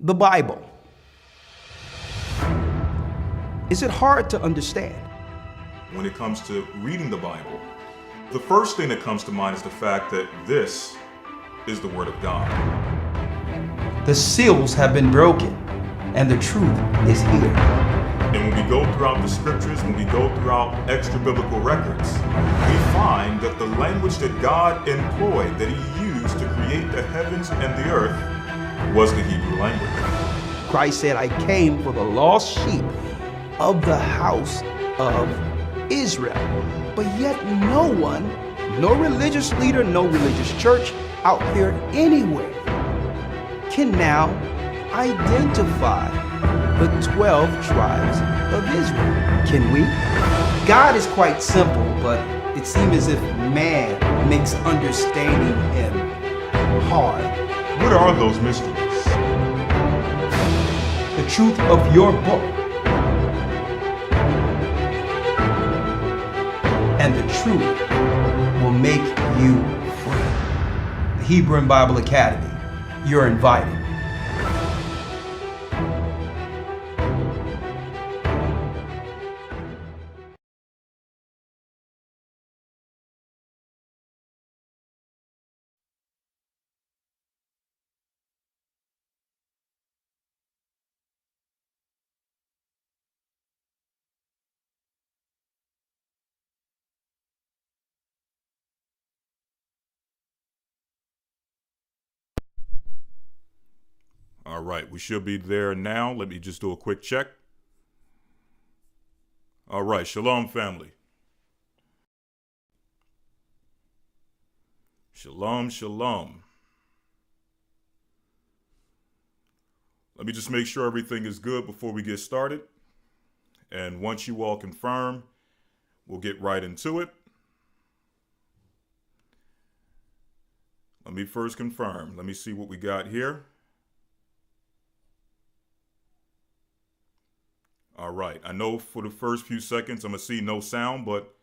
The Bible. Is it hard to understand? When it comes to reading the Bible, the first thing that comes to mind is the fact that this is the Word of God. The seals have been broken, and the truth is here. And when we go throughout the scriptures, when we go throughout extra biblical records, we find that the language that God employed, that He used to create the heavens and the earth, was the Hebrew language. Christ said, I came for the lost sheep of the house of Israel. But yet no one, no religious leader, no religious church out there anywhere can now identify the 12 tribes of Israel. Can we? God is quite simple, but it seems as if man makes understanding Him hard. What are those mysteries? The truth of your book and the truth will make you free. The Hebrew and Bible Academy, you're invited. All right, we should be there now. Let me just do a quick check. All right, shalom, family. Shalom, shalom. Let me just make sure everything is good before we get started. And once you all confirm, we'll get right into it. Let me first confirm. Let me see what we got here. All right, I know for the first few seconds I'm going to see no sound, but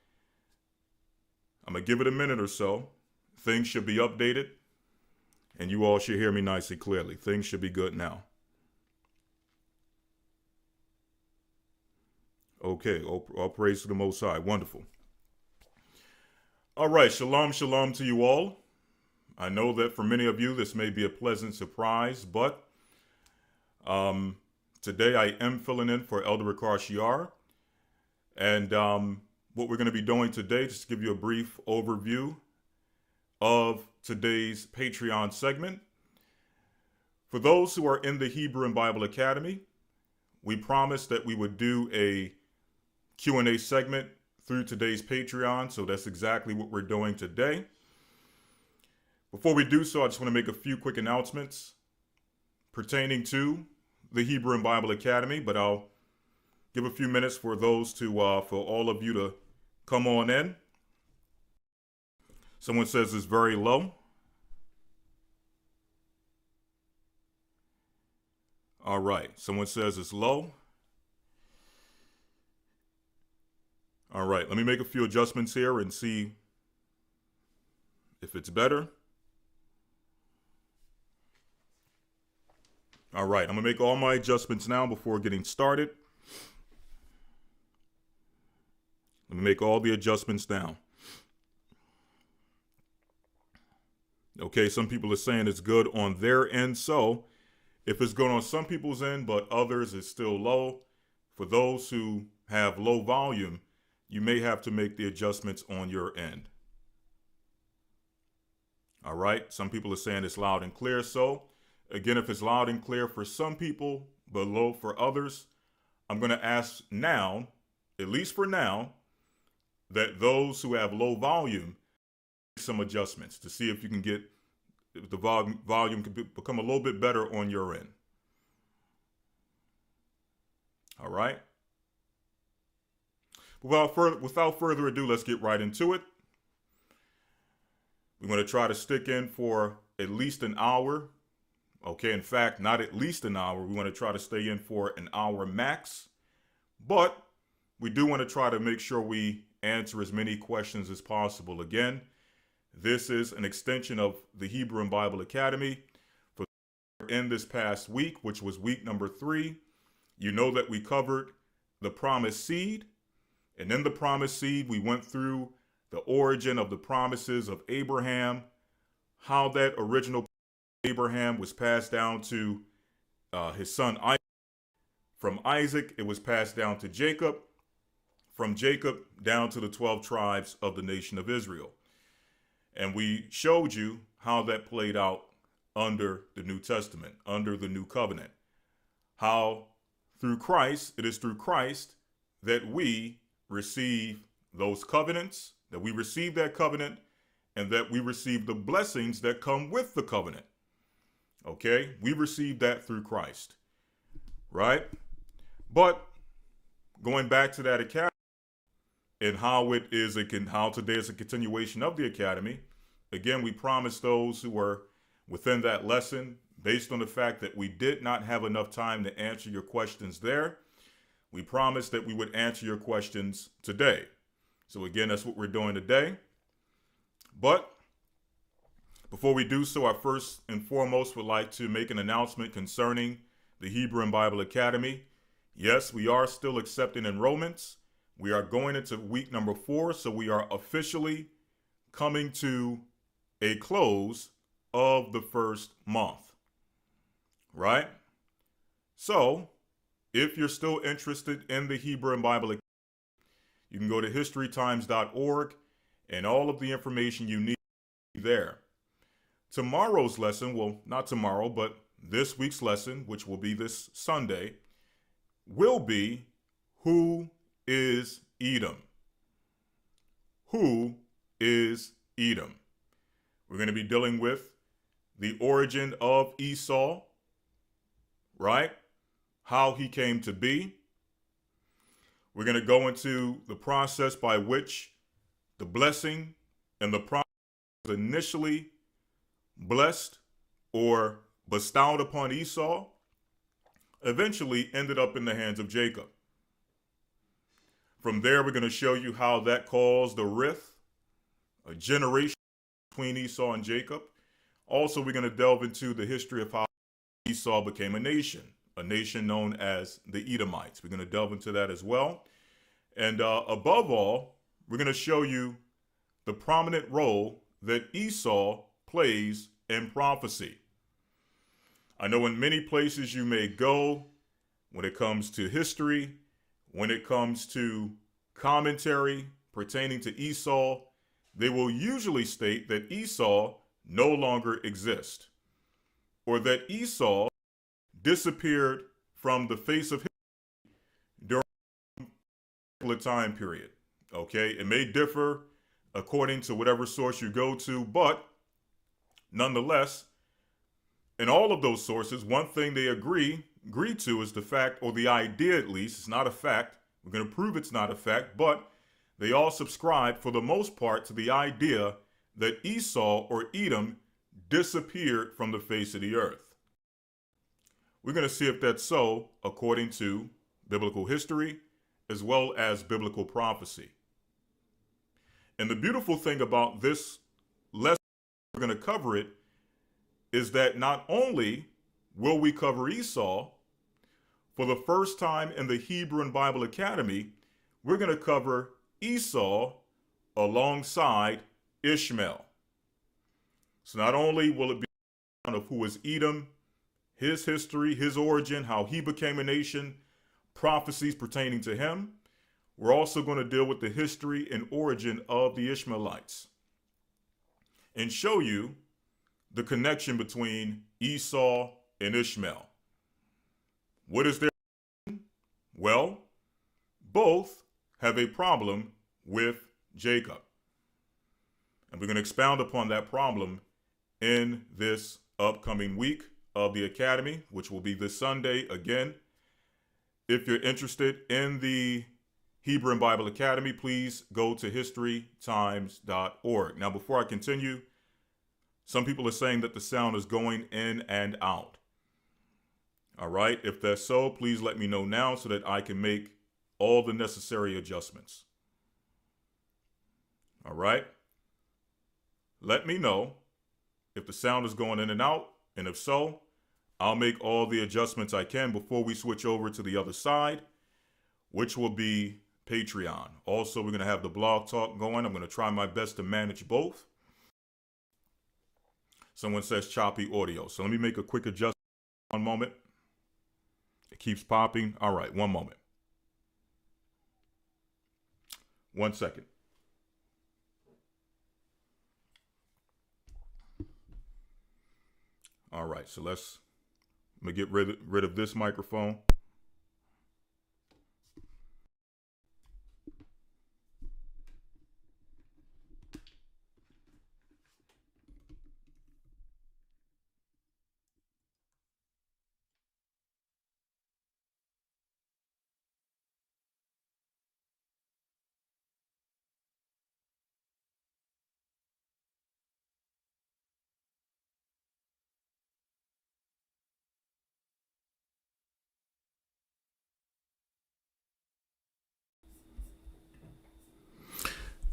I'm going to give it a minute or so. Things should be updated, and you all should hear me nice and clearly. Things should be good now. Okay, all praise to the Most High. Wonderful. All right, shalom, shalom to you all. I know that for many of you, this may be a pleasant surprise, but today I am filling in for Elder Ricard Shiar. And what we're going to be doing today, just to give you a brief overview of today's Patreon segment. For those who are in the Hebrew and Bible Academy, we promised that we would do a Q&A segment through today's Patreon, so that's exactly what we're doing today. Before we do so, I just want to make a few quick announcements pertaining to the Hebrew and Bible Academy, but I'll give a few minutes for those to, for all of you to come on in. Someone says it's very low. All right, someone says it's low. All right, let me make a few adjustments here and see if it's better. All right, I'm going to make all my adjustments now before getting started. Let me make all the adjustments now. Okay, some people are saying it's good on their end. So if it's good on some people's end, but others it's still low, for those who have low volume, you may have to make the adjustments on your end. All right, some people are saying it's loud and clear. So again, if it's loud and clear for some people, but low for others, I'm going to ask now, at least for now, that those who have low volume make some adjustments to see if you can get the volume can become a little bit better on your end. All right. Without further ado, let's get right into it. We're going to try to stick in for at least an hour. Okay, in fact, not at least an hour. We want to try to stay in for an hour max. But we do want to try to make sure we answer as many questions as possible. Again, this is an extension of the Hebrew and Bible Academy. For in this past week, which was week number 3, you know that we covered the promised seed. And in the promised seed, we went through the origin of the promises of Abraham, how that original Abraham was passed down to his son Isaac. From Isaac, it was passed down to Jacob. From Jacob down to the 12 tribes of the nation of Israel. And we showed you how that played out under the New Testament, under the new covenant. How through Christ, it is through Christ that we receive those covenants, that we receive that covenant, and that we receive the blessings that come with the covenant. Okay? We receive that through Christ. Right? But going back to that academy and how today is a continuation of the academy, again, we promised those who were within that lesson, based on the fact that we did not have enough time to answer your questions there, we promised that we would answer your questions today. So again, that's what we're doing today. But before we do so, I first and foremost would like to make an announcement concerning the Hebrew and Bible Academy. Yes, we are still accepting enrollments. We are going into week number 4, so we are officially coming to a close of the first month, right? So if you're still interested in the Hebrew and Bible Academy, you can go to historytimes.org and all of the information you need there. Tomorrow's lesson, well, not tomorrow, but this week's lesson, which will be this Sunday, will be Who is Edom? Who is Edom? We're going to be dealing with the origin of Esau, right? How he came to be. We're going to go into the process by which the blessing and the promise was initially blessed or bestowed upon Esau, eventually ended up in the hands of Jacob. From there, we're going to show you how that caused a rift, a generation between Esau and Jacob. Also, we're going to delve into the history of how Esau became a nation known as the Edomites. We're going to delve into that as well. And above all, we're going to show you the prominent role that Esau plays in prophecy. I know in many places you may go when it comes to history, when it comes to commentary pertaining to Esau, they will usually state that Esau no longer exists, or that Esau disappeared from the face of history during a particular time period. Okay, it may differ according to whatever source you go to, but nonetheless, in all of those sources, one thing they agree to is the fact, or the idea at least, it's not a fact. We're going to prove it's not a fact, but they all subscribe for the most part to the idea that Esau or Edom disappeared from the face of the earth. We're going to see if that's so according to biblical history as well as biblical prophecy. And the beautiful thing about this lesson, we're going to cover it, is that not only will we cover Esau, for the first time in the Hebrew and Bible Academy, we're going to cover Esau alongside Ishmael. So not only will it be of who is Edom, his history, his origin, how he became a nation, prophecies pertaining to him, we're also going to deal with the history and origin of the Ishmaelites and show you the connection between Esau and Ishmael. What is their connection? Well, both have a problem with Jacob. And we're going to expound upon that problem in this upcoming week of the Academy, which will be this Sunday again. If you're interested in the Hebrew and Bible Academy, please go to historytimes.org. Now, before I continue, some people are saying that the sound is going in and out. All right, if that's so, please let me know now so that I can make all the necessary adjustments. All right, let me know if the sound is going in and out, and if so, I'll make all the adjustments I can before we switch over to the other side, which will be Patreon. Also, we're going to have the blog talk going. I'm going to try my best to manage both. Someone says choppy audio. So let me make a quick adjustment. One moment. It keeps popping. All right, one moment. 1 second. All right, so let me get rid of this microphone.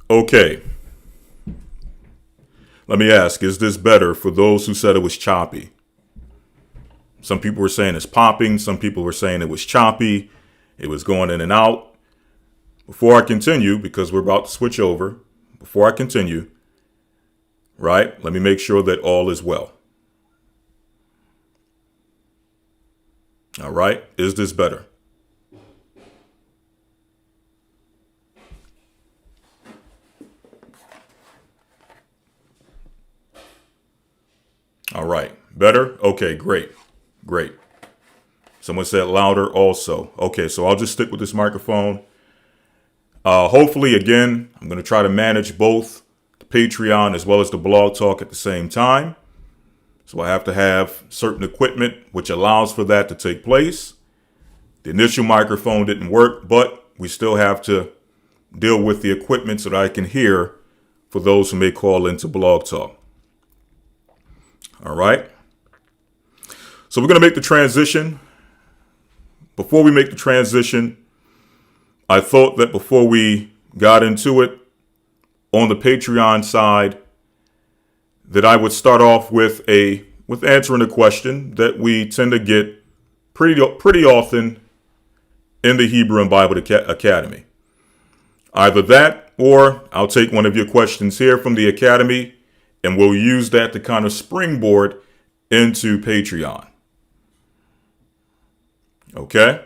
Okay. Let me ask, is this better for those who said it was choppy? Some people were saying it's popping. Some people were saying it was choppy. It was going in and out. Before I continue, because we're about to switch over, before I continue, right, let me make sure that all is well. All right. Is this better? All right. Better? Okay, great. Great. Someone said louder also. Okay, so I'll just stick with this microphone. Hopefully, again, I'm going to try to manage both the Patreon as well as the blog talk at the same time. So I have to have certain equipment which allows for that to take place. The initial microphone didn't work, but we still have to deal with the equipment so that I can hear for those who may call into blog talk. All right. So we're going to make the transition. Before we make the transition, I thought that before we got into it on the Patreon side, that I would start off with answering a question that we tend to get pretty often in the Hebrew and Bible Academy. Either that, or I'll take one of your questions here from the Academy, and we'll use that to kind of springboard into Patreon. Okay?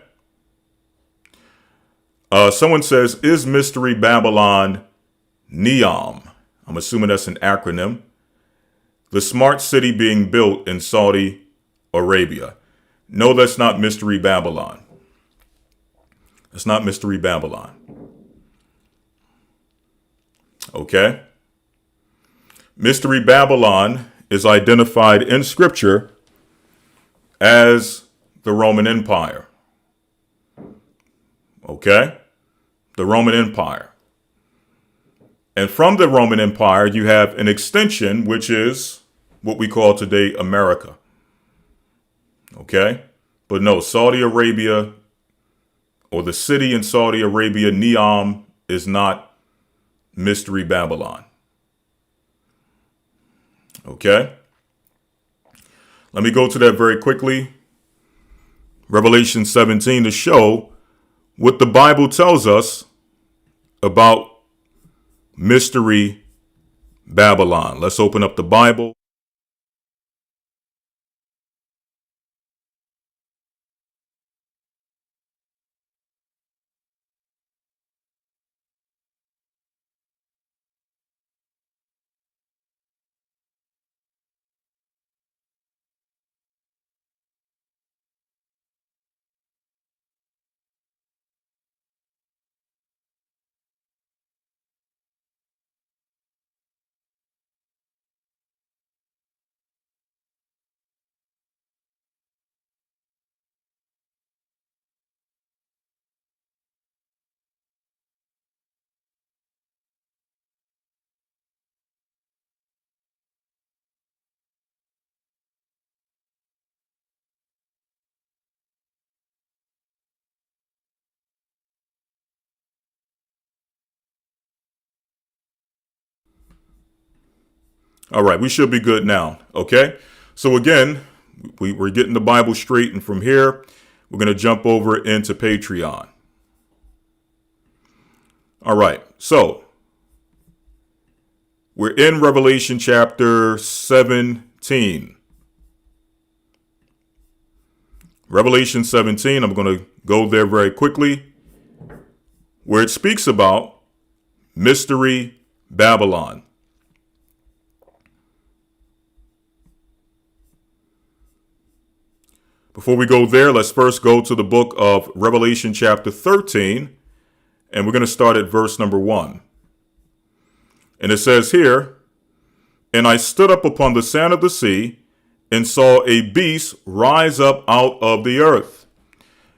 Someone says, is Mystery Babylon NEOM? I'm assuming that's an acronym. The smart city being built in Saudi Arabia. No, that's not Mystery Babylon. That's not Mystery Babylon. Okay? Mystery Babylon is identified in Scripture as the Roman Empire. Okay? The Roman Empire. And from the Roman Empire, you have an extension, which is what we call today America. Okay? But no, Saudi Arabia, or the city in Saudi Arabia, Neom, is not Mystery Babylon. Okay? Let me go to that very quickly. Revelation 17 to show what the Bible tells us about Mystery Babylon. Let's open up the Bible. All right, we should be good now. Okay. So again, We're getting the Bible straight, and from here, we're going to jump over into Patreon. All right, so we're in Revelation chapter 17. Revelation 17, I'm going to go there very quickly, where it speaks about Mystery Babylon. Before we go there, let's first go to the book of Revelation chapter 13, and we're going to start at verse number 1. And it says here, "And I stood up upon the sand of the sea, and saw a beast rise up out of the earth."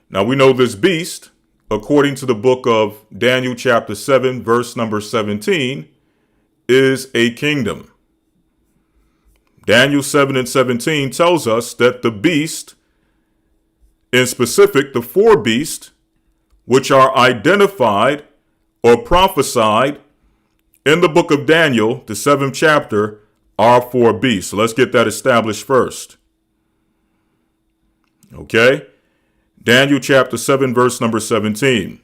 Now we know this beast, according to the book of Daniel chapter 7, verse number 17, is a kingdom. Daniel 7 and 17 tells us that the beast, in specific, the four beasts, which are identified or prophesied in the book of Daniel, the 7th chapter, are four beasts. So let's get that established first. Okay? Daniel chapter 7, verse number 17.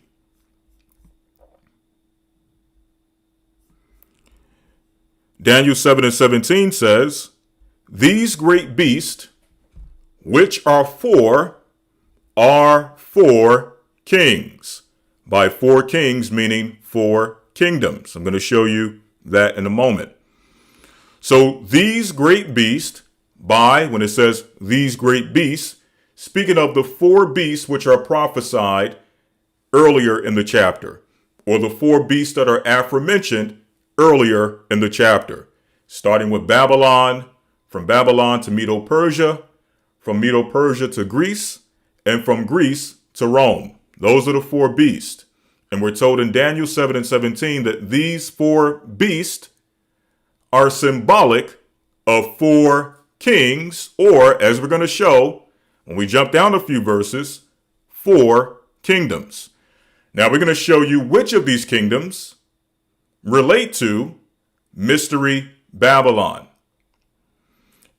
Daniel 7 and 17 says, "These great beasts, which are four kings." By four kings, meaning four kingdoms. I'm going to show you that in a moment. So these great beasts, when it says these great beasts, speaking of the four beasts which are prophesied earlier in the chapter, or the four beasts that are aforementioned earlier in the chapter, starting with Babylon, from Babylon to Medo-Persia, from Medo-Persia to Greece, and from Greece to Rome. Those are the four beasts. And we're told in Daniel 7 and 17 that these four beasts are symbolic of four kings, or, as we're going to show when we jump down a few verses, four kingdoms. Now we're going to show you which of these kingdoms relate to Mystery Babylon.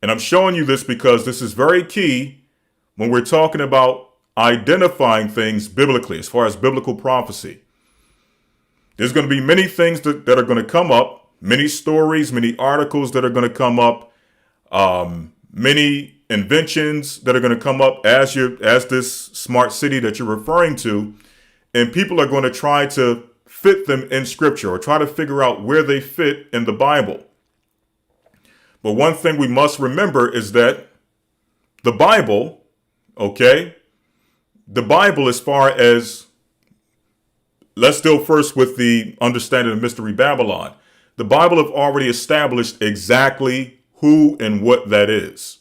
And I'm showing you this because this is very key when we're talking about identifying things biblically, as far as biblical prophecy. There's going to be many things that are going to come up, many stories, many articles that are going to come up, many inventions that are going to come up as this smart city that you're referring to, and people are going to try to fit them in scripture or try to figure out where they fit in the Bible. But one thing we must remember is that the Bible, the Bible, as far as, let's deal first with the understanding of Mystery Babylon. The Bible have already established exactly who and what that is.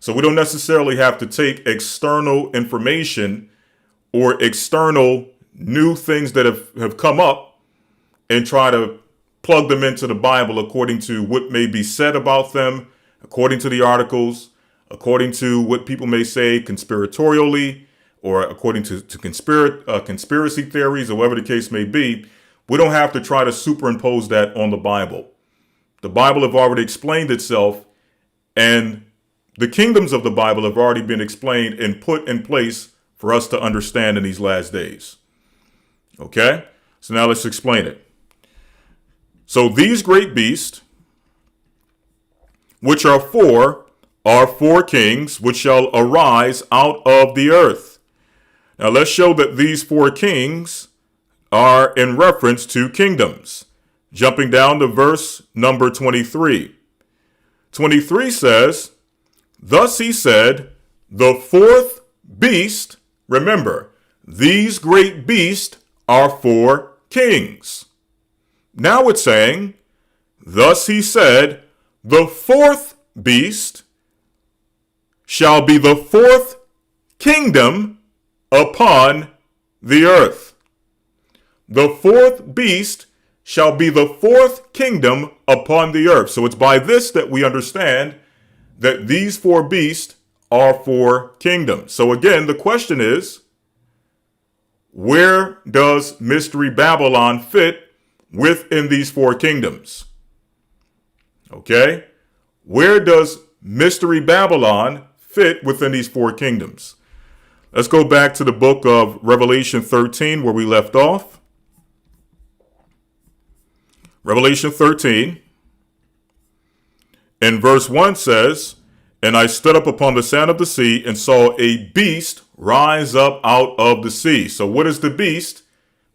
So we don't necessarily have to take external information or external new things that have come up and try to plug them into the Bible according to what may be said about them, according to the articles, according to what people may say conspiratorially, or according to conspiracy theories, or whatever the case may be. We don't have to try to superimpose that on the Bible. The Bible have already explained itself, and the kingdoms of the Bible have already been explained and put in place for us to understand in these last days. Okay? So now let's explain it. So these great beasts, which are four kings, which shall arise out of the earth. Now let's show that these four kings are in reference to kingdoms. Jumping down to verse number 23. 23 says, "Thus he said, the fourth beast," remember, these great beasts are four kings. Now it's saying, "Thus he said, the fourth beast shall be the fourth kingdom upon the earth." The fourth beast shall be the fourth kingdom upon the earth. So it's by this that we understand that these four beasts are four kingdoms. So again, the question is, where does Mystery Babylon fit within these four kingdoms? Okay? Where does Mystery Babylon fit within these four kingdoms. Let's go back to the book of Revelation 13 where we left off. Revelation 13 in verse 1 says, "And I stood up upon the sand of the sea and saw a beast rise up out of the sea." So what is the beast?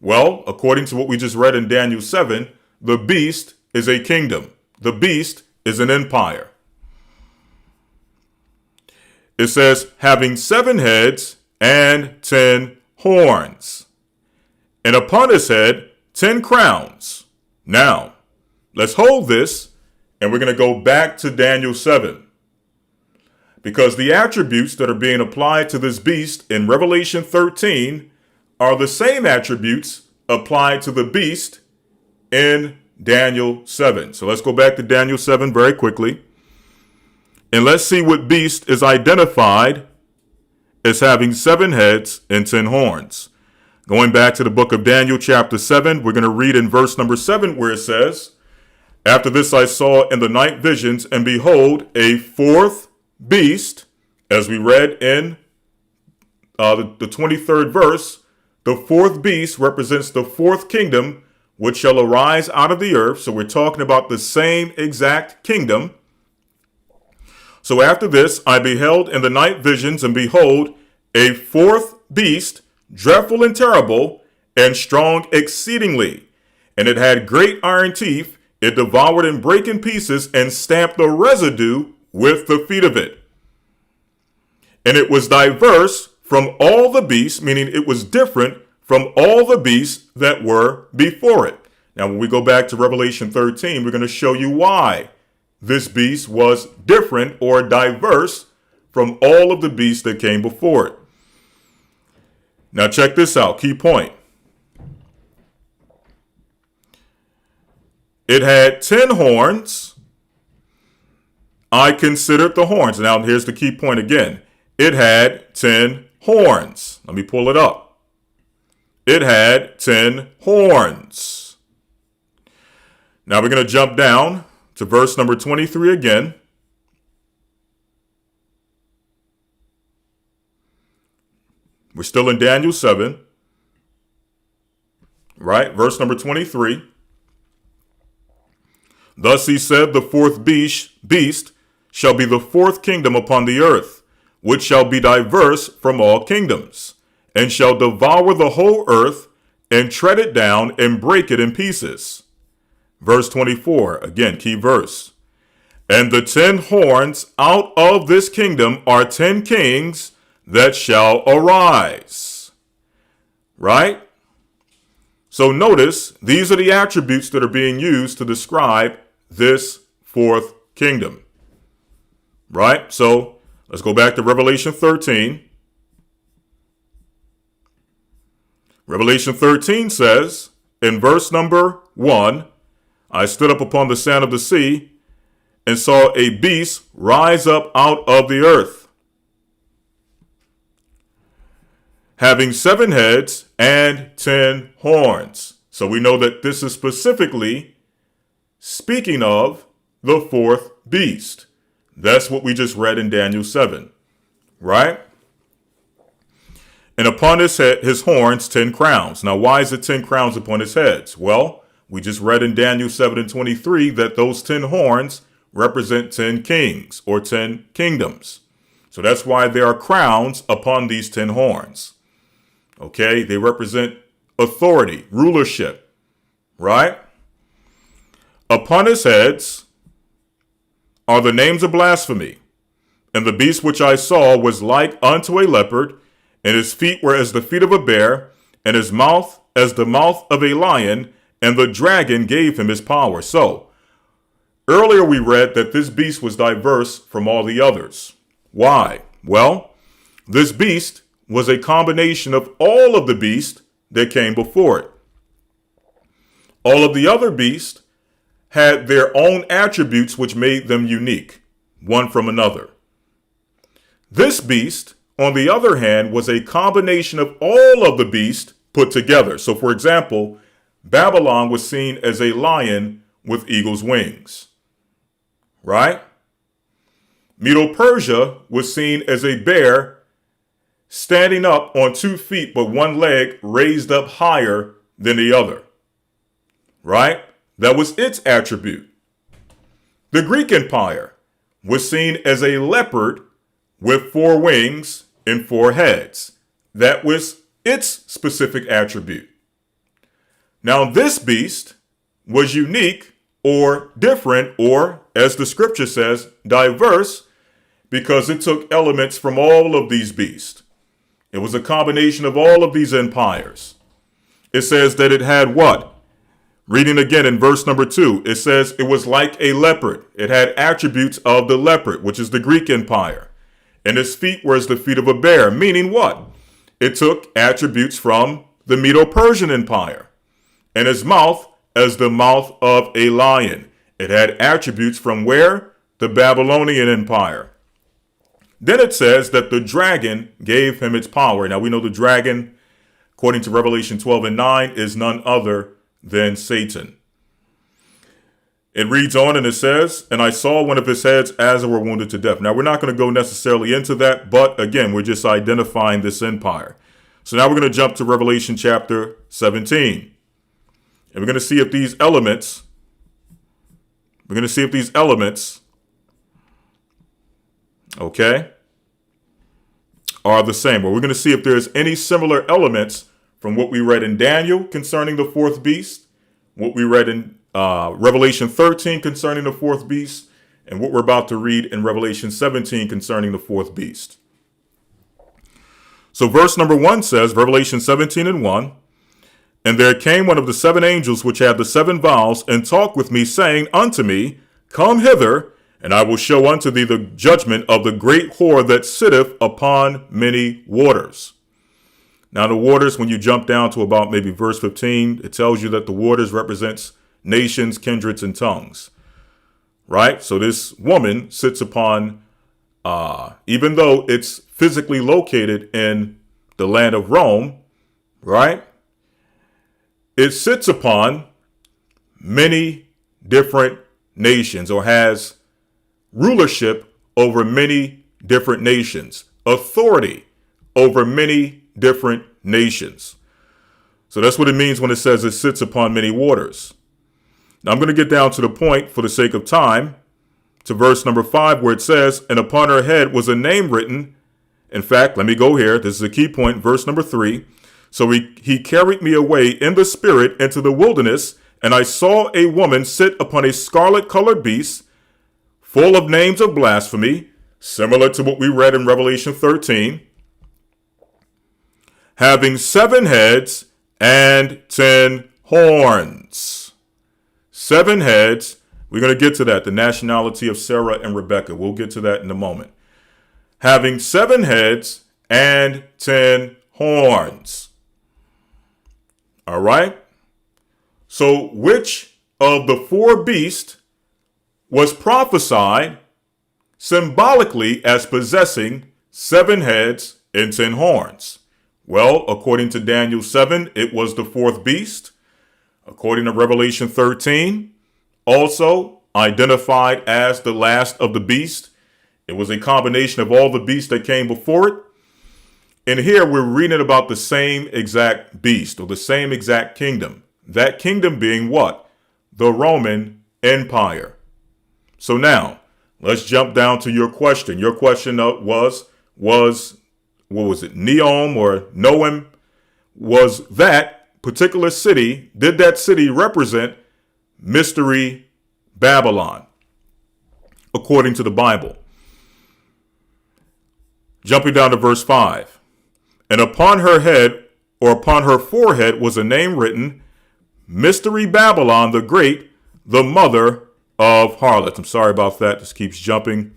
Well, according to what we just read in Daniel 7, the beast is a kingdom. The beast is an empire. It says, having 7 heads and 10 horns, and upon his head 10 crowns. Now, let's hold this, and we're going to go back to Daniel 7. Because the attributes that are being applied to this beast in Revelation 13 are the same attributes applied to the beast in Daniel 7. So let's go back to Daniel 7 very quickly. And let's see what beast is identified as having 7 heads and 10 horns. Going back to the book of Daniel chapter 7, we're going to read in verse number 7 where it says, "After this I saw in the night visions, and behold, a 4th beast," as we read in the 23rd verse. The 4th beast represents the 4th kingdom, which shall arise out of the earth. So we're talking about the same exact kingdom. "So after this I beheld in the night visions, and behold, a 4th beast, dreadful and terrible, and strong exceedingly. And it had great iron teeth. It devoured and brake in pieces, and stamped the residue with the feet of it. And it was diverse from all the beasts," meaning it was different from all the beasts that were before it. Now, when we go back to Revelation 13, we're going to show you why this beast was different or diverse from all of the beasts that came before it. Now, check this out. Key point. It had 10 horns. I considered the horns. Now, here's the key point again. It had 10 horns. Let me pull it up. It had 10 horns. Now, we're going to jump down to verse number 23 again. We're still in Daniel 7. Right? Verse number 23. "Thus he said, the 4th beast shall be the 4th kingdom upon the earth, which shall be diverse from all kingdoms, and shall devour the whole earth, and tread it down, and break it in pieces." Verse 24, again, key verse. "And the 10 horns out of this kingdom are 10 kings that shall arise." Right? So notice, these are the attributes that are being used to describe this 4th kingdom. Right? So let's go back to Revelation 13. Revelation 13 says, in verse number 1, "I stood up upon the sand of the sea, and saw a beast rise up out of the earth, having 7 heads and 10 horns." So we know that this is specifically speaking of the 4th beast. That's what we just read in Daniel 7, right? "And upon his head, his horns, 10 crowns." Now, why is it 10 crowns upon his heads? Well, we just read in Daniel 7 and 23 that those 10 horns represent 10 kings or 10 kingdoms. So that's why there are crowns upon these 10 horns. Okay, they represent authority, rulership, right? "Upon his heads are the names of blasphemy. And the beast which I saw was like unto a leopard, and his feet were as the feet of a bear, and his mouth as the mouth of a lion, and the dragon gave him his power." So, earlier we read that this beast was diverse from all the others. Why? Well, this beast was a combination of all of the beasts that came before it. All of the other beasts had their own attributes which made them unique, one from another. This beast, on the other hand, was a combination of all of the beasts put together. So, for example, Babylon was seen as a lion with eagle's wings, right? Medo-Persia was seen as a bear standing up on 2 feet, but one leg raised up higher than the other. Right? That was its attribute. The Greek Empire was seen as a leopard with 4 wings and 4 heads. That was its specific attribute. Now, this beast was unique or different, or as the scripture says, diverse, because it took elements from all of these beasts. It was a combination of all of these empires. It says that it had what? Reading again in verse number 2, it says it was like a leopard. It had attributes of the leopard, which is the Greek Empire. And its feet were as the feet of a bear, meaning what? It took attributes from the Medo-Persian Empire. And its mouth as the mouth of a lion. It had attributes from where? The Babylonian Empire. Then it says that the dragon gave him its power. Now we know the dragon, according to Revelation 12 and 9, is none other than Satan. It reads on and it says, and I saw one of his heads as it were wounded to death. Now we're not going to go necessarily into that, but again, we're just identifying this empire. So now we're going to jump to Revelation chapter 17. And we're going to see if these elements, okay, are the same. Or we're going to see if there's any similar elements from what we read in Daniel concerning the 4th beast, what we read in Revelation 13 concerning the 4th beast, and what we're about to read in Revelation 17 concerning the 4th beast. So verse number 1 says, Revelation 17 and 1, and there came one of the 7 angels which had the 7 vials, and talked with me, saying unto me, Come hither, and I will show unto thee the judgment of the great whore that sitteth upon many waters. Now the waters, when you jump down to about maybe verse 15, it tells you that the waters represents nations, kindreds, and tongues. Right? So this woman sits upon, even though it's physically located in the land of Rome, right? It sits upon many different nations, or has rulership over many different nations, authority over many different nations. So that's what it means when it says it sits upon many waters. Now I'm going to get down to the point for the sake of time, to verse number 5, where it says, and upon her head was a name written. In fact, let me go here. This is a key point, verse number 3. So he carried me away in the spirit into the wilderness, and I saw a woman sit upon a scarlet-colored beast, full of names of blasphemy, similar to what we read in Revelation 13, having 7 heads and 10 horns. 7 heads. We're going to get to that, the nationality of Sarah and Rebekah. We'll get to that in a moment. Having 7 heads and 10 horns. All right. So which of the 4 beasts was prophesied symbolically as possessing 7 heads and 10 horns? Well, according to Daniel 7, it was the 4th beast. According to Revelation 13, also identified as the last of the beast. It was a combination of all the beasts that came before it. And here we're reading about the same exact beast, or the same exact kingdom. That kingdom being what? The Roman Empire. So now, let's jump down to your question. Your question was what was it? Neom or Noam? Was that particular city, did that city represent Mystery Babylon, according to the Bible? Jumping down to verse 5. And upon her head, or upon her forehead, was a name written, Mystery Babylon the Great, the mother of harlots. I'm sorry about that. This keeps jumping.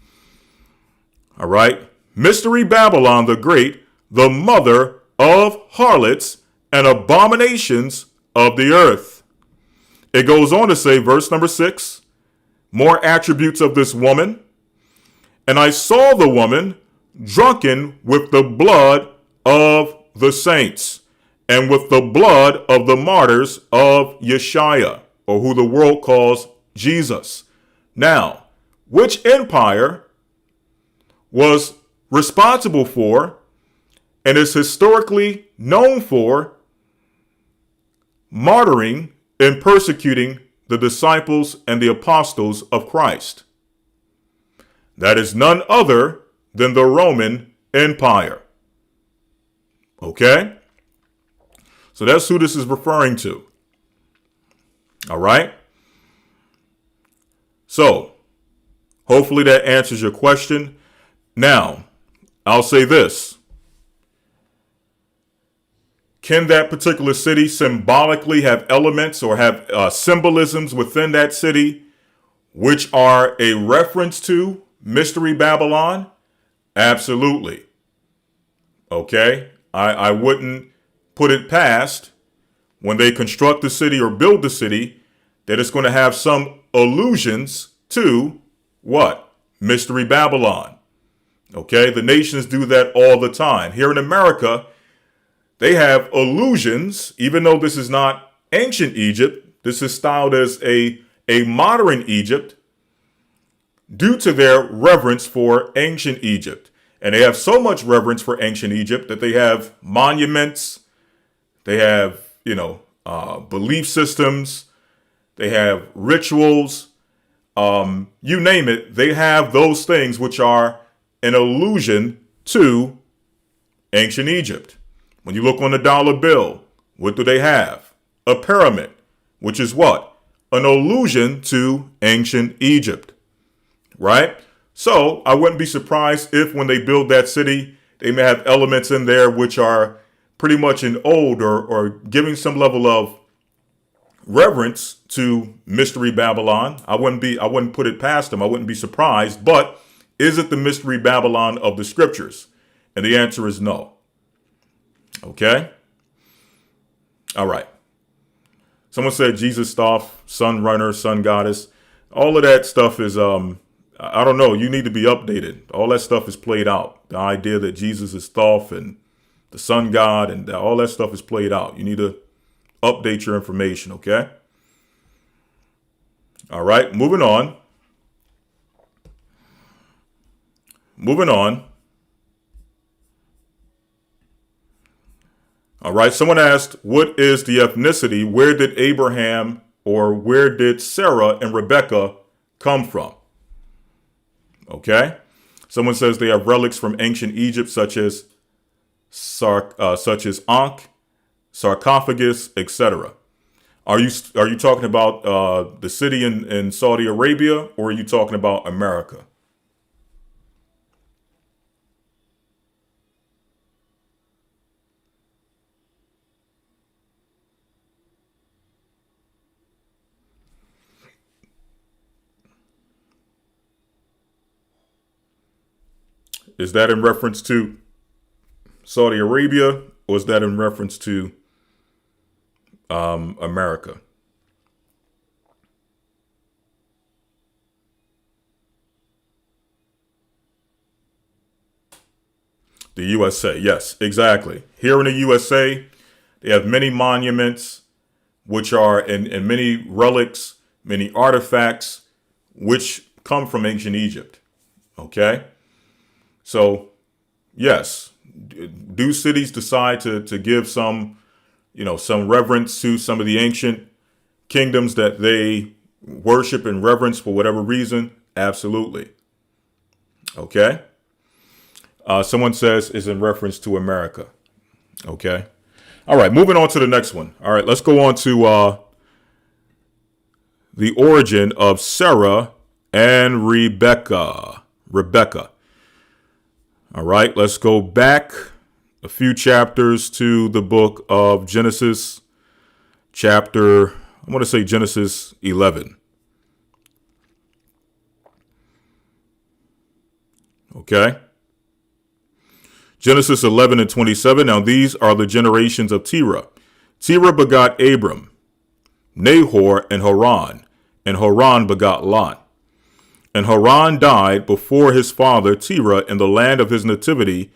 All right. Mystery Babylon the Great, the mother of harlots and abominations of the earth. It goes on to say, verse number 6, more attributes of this woman. And I saw the woman drunken with the blood of the saints and with the blood of the martyrs of Yeshua, or who the world calls Jesus. Now, which empire was responsible for and is historically known for martyring and persecuting the disciples and the apostles of Christ. That is none other than the Roman Empire. Okay? So that's who this is referring to. All right? So, hopefully that answers your question. Now, I'll say this. Can that particular city symbolically have elements or have symbolisms within that city which are a reference to Mystery Babylon? Absolutely. Okay? I wouldn't put it past when they construct the city or build the city that it's going to have some allusions to what? Mystery Babylon. Okay? The nations do that all the time. Here in America, they have allusions, even though this is not ancient Egypt, this is styled as a modern Egypt due to their reverence for ancient Egypt. And they have so much reverence for ancient Egypt that they have monuments, they have, belief systems, they have rituals, you name it, they have those things which are an allusion to ancient Egypt. When you look on the dollar bill, what do they have? A pyramid, which is what? An allusion to ancient Egypt, right? So I wouldn't be surprised if when they build that city, they may have elements in there which are pretty much an ode or giving some level of reverence to Mystery Babylon. I wouldn't put it past them. I wouldn't be surprised. But is it the Mystery Babylon of the scriptures? And the answer is no. Okay. All right. Someone said Jesus Thoth, Sun Runner, Sun Goddess. All of that stuff is, I don't know. You need to be updated. All that stuff is played out. The idea that Jesus is Thoth and the sun god and all that stuff is played out. You need to update your information. Okay. All right. Moving on. All right, someone asked, what is the ethnicity? Where did Abraham or where did Sarah and Rebecca come from? Okay. Someone says they have relics from ancient Egypt, such as Ankh, sarcophagus, etc. Are you talking about the city in Saudi Arabia, or are you talking about America? Is that in reference to Saudi Arabia, or is that in reference to America? The USA, yes, exactly. Here in the USA, they have many monuments, which are and many relics, many artifacts, which come from ancient Egypt. Okay. So, yes, do cities decide to give some reverence to some of the ancient kingdoms that they worship and reverence for whatever reason? Absolutely. Okay. Someone says is in reference to America. Okay. All right. Moving on to the next one. All right. Let's go on to the origin of Sarah and Rebecca. All right, let's go back a few chapters to the book of Genesis, Genesis 11. Okay. Genesis 11 and 27. Now these are the generations of Terah. Terah begot Abram, Nahor, and Haran begot Lot. And Haran died before his father Terah in the land of his nativity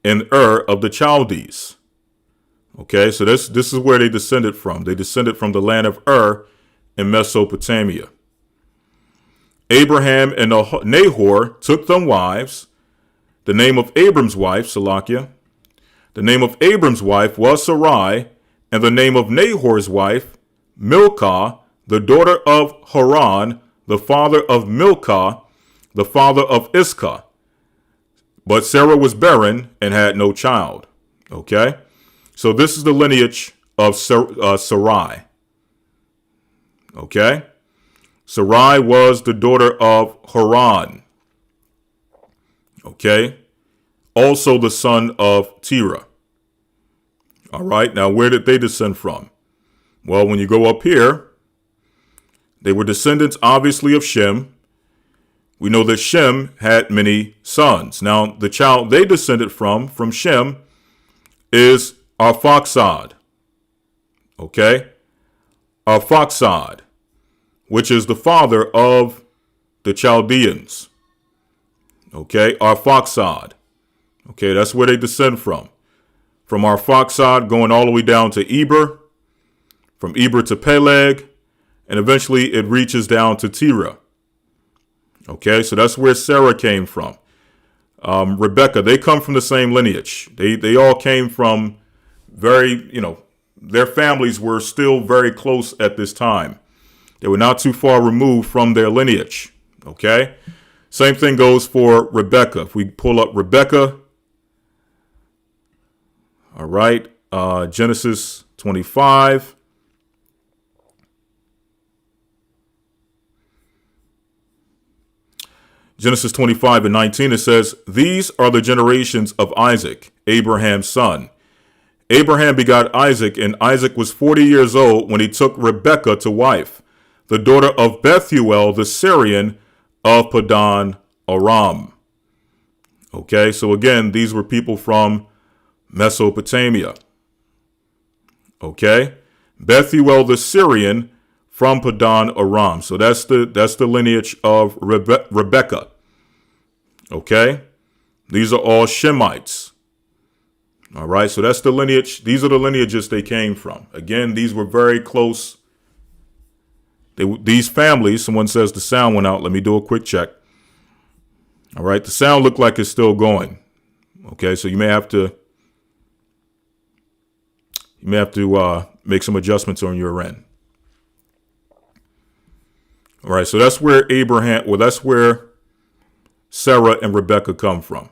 in Ur of the Chaldees. Okay, so this is where they descended from. They descended from the land of Ur in Mesopotamia. Abraham and Nahor took them wives, the name of Abram's wife, Salakia, the name of Abram's wife was Sarai, and the name of Nahor's wife, Milcah, the daughter of Haran, the father of Milcah, the father of Iscah. But Sarah was barren and had no child. Okay? So this is the lineage of Sarai. Okay? Sarai was the daughter of Haran. Okay? Also the son of Terah. All right? Now, where did they descend from? Well, when you go up here, they were descendants, obviously, of Shem. We know that Shem had many sons. Now, the child they descended from Shem, is Arphaxad. Okay? Arphaxad, which is the father of the Chaldeans. Okay? Arphaxad. Okay, that's where they descend from. From Arphaxad going all the way down to Eber, from Eber to Peleg, and eventually it reaches down to Terah. Okay, so that's where Sarah came from. Rebecca, they come from the same lineage. They all came from their families were still very close at this time. They were not too far removed from their lineage. Okay, same thing goes for Rebecca. If we pull up Rebecca, all right, Genesis 25. Genesis 25 and 19, it says, "These are the generations of Isaac, Abraham's son. Abraham begot Isaac, and Isaac was 40 years old when he took Rebekah to wife, the daughter of Bethuel, the Syrian of Padan Aram." Okay, so again, these were people from Mesopotamia. Okay, Bethuel, the Syrian from Padan Aram. So that's the lineage of Rebekah. Okay, these are all Shemites. All right, so that's the lineage. These are the lineages they came from. Again, these were very close. These families, someone says the sound went out. Let me do a quick check. All right, the sound looked like it's still going. Okay, so you may have to make some adjustments on your end. All right, so that's where that's where Sarah and Rebecca come from.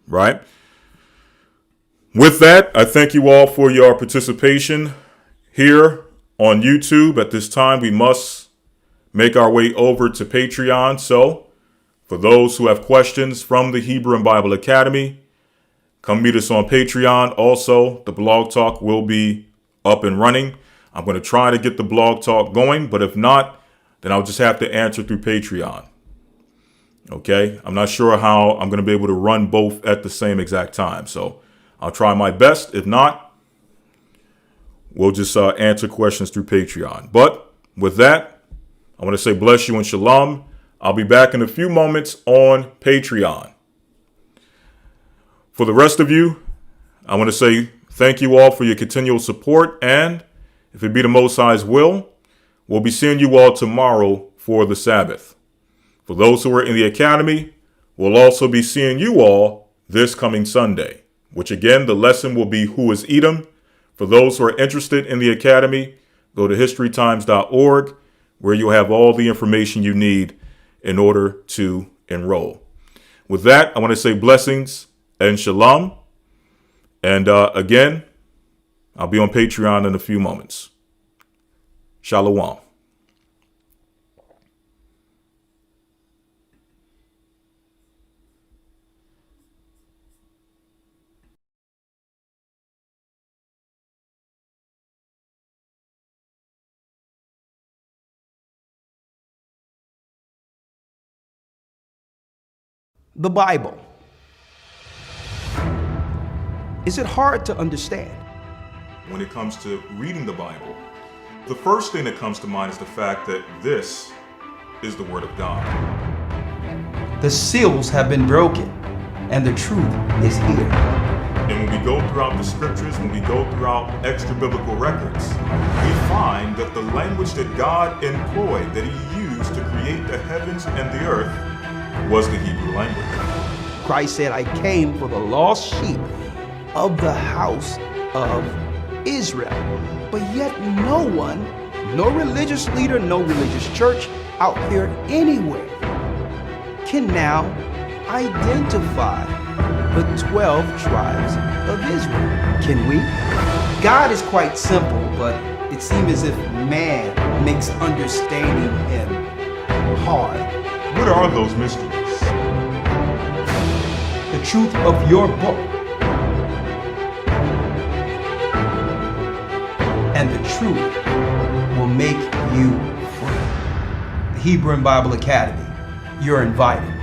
Right? With that, I thank you all for your participation here on YouTube. At this time, we must make our way over to Patreon. So, for those who have questions from the Hebrew and Bible Academy, come meet us on Patreon. Also, the Blog Talk will be up and running. I'm going to try to get the Blog Talk going, but if not, then I'll just have to answer through Patreon. Okay? I'm not sure how I'm going to be able to run both at the same exact time. So I'll try my best. If not, we'll just answer questions through Patreon. But with that, I want to say bless you and shalom. I'll be back in a few moments on Patreon. For the rest of you, I want to say thank you all for your continual support. And if it be the Most High's will, we'll be seeing you all tomorrow for the Sabbath. For those who are in the academy, we'll also be seeing you all this coming Sunday, which again, the lesson will be Who is Edom? For those who are interested in the academy, go to historytimes.org, where you'll have all the information you need in order to enroll. With that, I want to say blessings and shalom. And again, I'll be on Patreon in a few moments. Shalom. The Bible. Is it hard to understand? When it comes to reading the Bible, the first thing that comes to mind is the fact that this is the Word of God. The seals have been broken, and the truth is here. And when we go throughout the scriptures, when we go throughout extra biblical records, we find that the language that God employed, that He used to create the heavens and the earth, was the Hebrew language. Christ said, I came for the lost sheep of the house of Israel. But yet no one, no religious leader, no religious church out there anywhere can now identify the 12 tribes of Israel. Can we? God is quite simple, but it seems as if man makes understanding him hard. What are those mysteries? The truth of your book and the truth will make you free. The Hebrew and Bible Academy, you're invited.